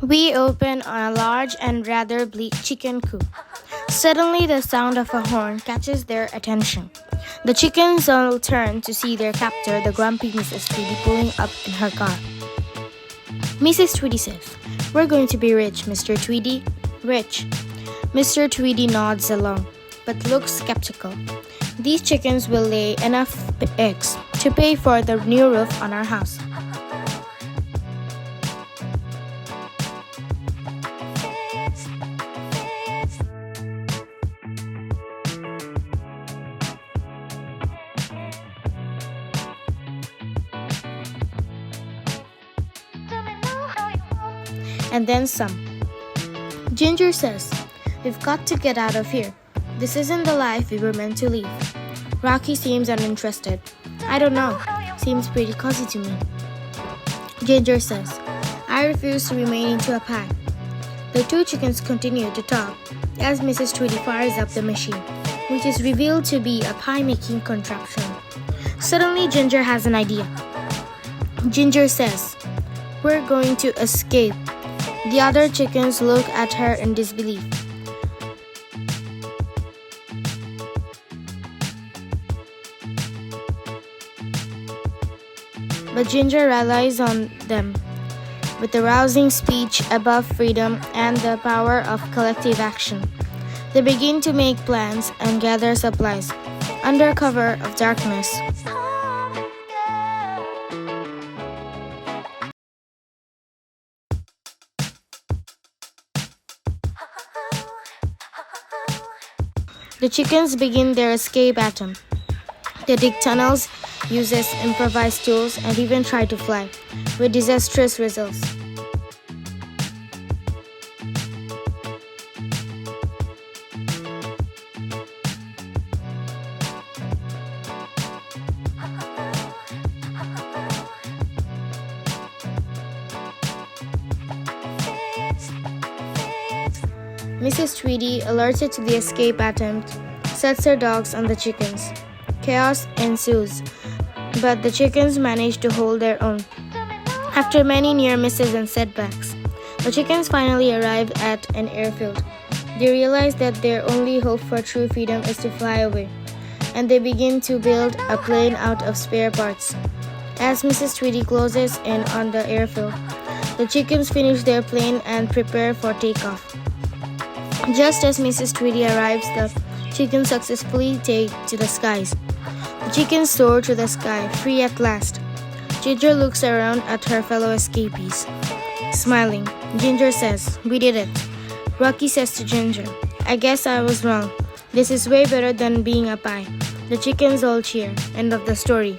We open on a large and rather bleak chicken coop. Suddenly, the sound of a horn catches their attention. The chickens all turn to see their captor, the grumpy Mrs. Tweedy, pulling up in her car. Mrs. Tweedy says, "We're going to be rich, Mr. Tweedy." "Rich." Mr. Tweedy nods along, but looks skeptical. "These chickens will lay enough eggs to pay for the new roof on our house." And then some. Ginger says, "We've got to get out of here. This isn't the life we were meant to live." Rocky seems uninterested. "I don't know. Seems pretty cozy to me." Ginger says, "I refuse to be made into a pie." The two chickens continue to talk as Mrs. Tweedy fires up the machine, which is revealed to be a pie-making contraption. Suddenly, Ginger has an idea. Ginger says, "We're going to escape." The other chickens look at her in disbelief. But Ginger relies on them with a rousing speech about freedom and the power of collective action. They begin to make plans and gather supplies under cover of darkness. The chickens begin their escape attempt. They dig tunnels, use improvised tools, and even try to fly, with disastrous results. Mrs. Tweedy, alerted to the escape attempt, sets her dogs on the chickens. Chaos ensues, but the chickens manage to hold their own. After many near misses and setbacks, the chickens finally arrive at an airfield. They realize that their only hope for true freedom is to fly away, and they begin to build a plane out of spare parts. As Mrs. Tweedy closes in on the airfield, the chickens finish their plane and prepare for takeoff. Just as Mrs. Tweedy arrives, the chickens successfully take to the skies. The chickens soar to the sky, free at last. Ginger looks around at her fellow escapees. Smiling, Ginger says, "We did it." Rocky says to Ginger, "I guess I was wrong. This is way better than being a pie." The chickens all cheer. End of the story.